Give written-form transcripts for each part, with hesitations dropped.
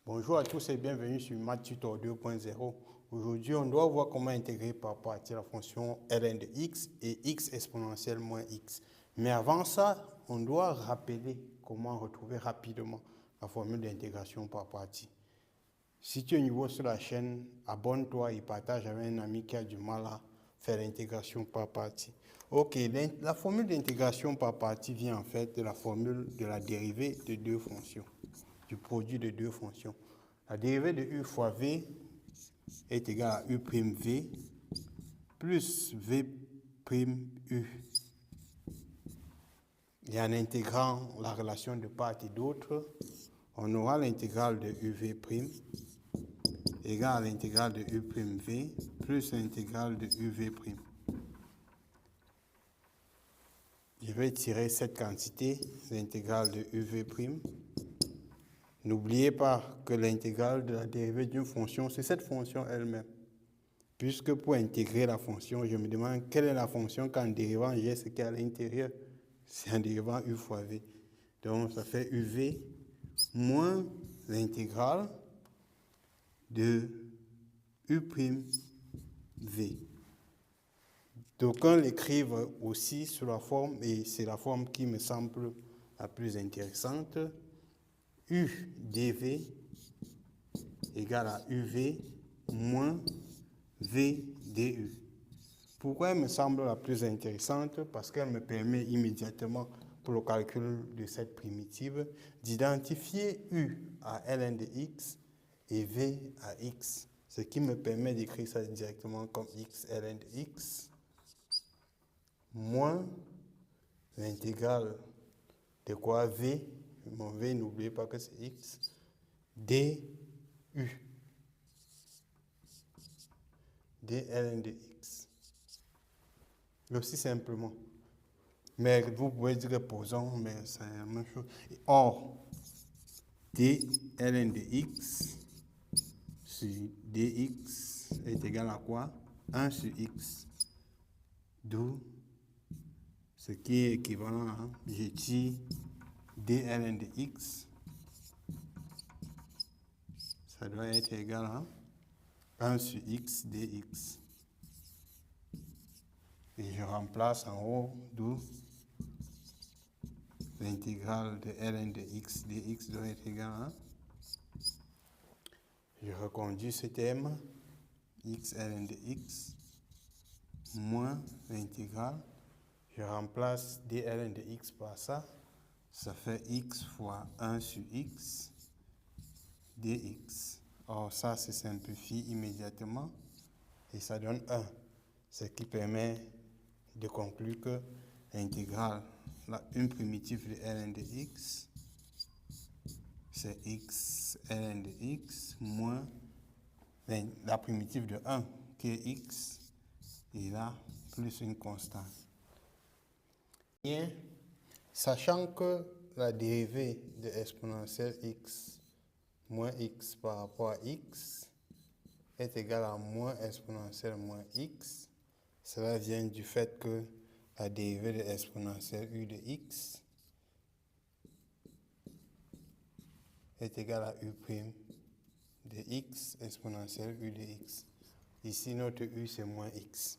Bonjour à tous et bienvenue sur MathTutor 2.0. Aujourd'hui, on doit voir comment intégrer par partie la fonction ln de x et x exponentielle moins x. Mais avant ça, on doit rappeler comment retrouver rapidement la formule d'intégration par partie. Si tu es nouveau sur la chaîne, abonne-toi et partage avec un ami qui a du mal à faire l'intégration par partie. Ok, la formule d'intégration par partie vient en fait de la formule de la dérivée de deux fonctions, du produit de deux fonctions. La dérivée de u fois v est égale à u' v plus v' u. Et en intégrant la relation de part et d'autre, on aura l'intégrale de uv' égale à l'intégrale de u'v plus l'intégrale de uv'. Je vais tirer cette quantité, l'intégrale de uv'. N'oubliez pas que l'intégrale de la dérivée d'une fonction, c'est cette fonction elle-même. Puisque pour intégrer la fonction, je me demande quelle est la fonction qu'en dérivant, j'ai ce qui est à l'intérieur. C'est en dérivant u fois v. Donc, ça fait uv moins l'intégrale de u'v. D'aucuns l'écrivent aussi sous la forme, et c'est la forme qui me semble la plus intéressante, u dv égale à uv moins v du. Pourquoi elle me semble la plus intéressante? Parce qu'elle me permet immédiatement, pour le calcul de cette primitive, d'identifier u à ln de x et v à x, ce qui me permet d'écrire ça directement comme x ln de x moins l'intégrale de quoi v, mon v, n'oubliez pas que c'est x, du, dln de x. Aussi simplement. Mais vous pouvez dire posons, mais c'est la même chose. Or, dln de x sur dx est égal à quoi? 1 sur x. D'où ce qui est équivalent à, je tire dln de x, ça doit être égal à 1 sur x dx. Et je remplace en haut, d'où l'intégrale de ln de x dx doit être égal à, je reconduis ce terme, x ln de x moins l'intégrale, je remplace dln de x par ça, ça fait x fois 1 sur x dx. Or ça se simplifie immédiatement et ça donne 1, ce qui permet de conclure que l'intégrale, une primitive de ln de x, c'est x ln de x moins la primitive de 1 qui est x, et là, plus une constante. Bien, sachant que la dérivée de exponentielle x moins x par rapport à x est égale à moins exponentielle moins x, cela vient du fait que la dérivée de exponentielle u de x est égale à u' de x exponentielle u de x. Ici, notre u, c'est moins x.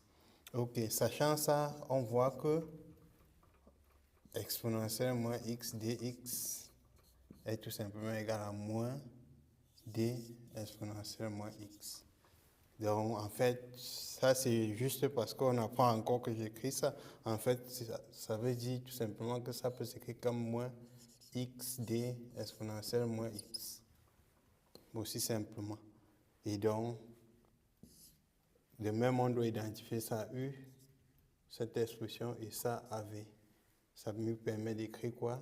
Ok, sachant ça, on voit que exponentielle moins x dx est tout simplement égal à moins d exponentielle moins x. Donc, en fait, ça, c'est juste parce qu'on n'a pas encore que j'écris ça. En fait, ça veut dire tout simplement que ça peut s'écrire comme moins x d exponentielle moins x. Aussi simplement. Et donc, de même, on doit identifier ça à u, cette expression, et ça à v. Ça me permet d'écrire quoi?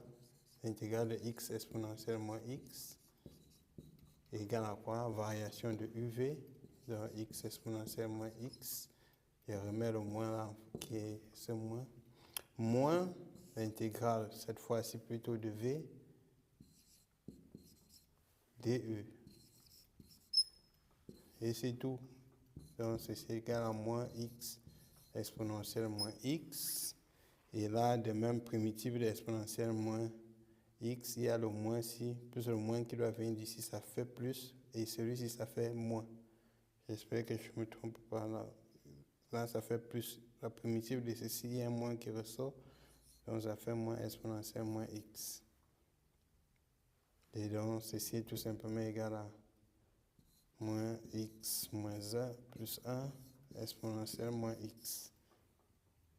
L'intégrale de x exponentielle moins x égale à quoi? Variation de uv, donc x exponentielle moins x. Je remets le moins là, qui est ce moins. Moins l'intégrale, cette fois-ci plutôt de v, du. Et c'est tout. Donc c'est égal à moins x exponentielle moins x. Et là, de même primitive de exponentielle moins x, il y a le moins ici, plus le moins qui doit venir d'ici, ça fait plus, et celui-ci, ça fait moins. J'espère que je ne me trompe pas là. Là, ça fait plus. La primitive de ceci, il y a un moins qui ressort, donc ça fait moins exponentielle moins x. Et donc, ceci est tout simplement égal à moins x moins 1 plus 1 exponentielle moins x.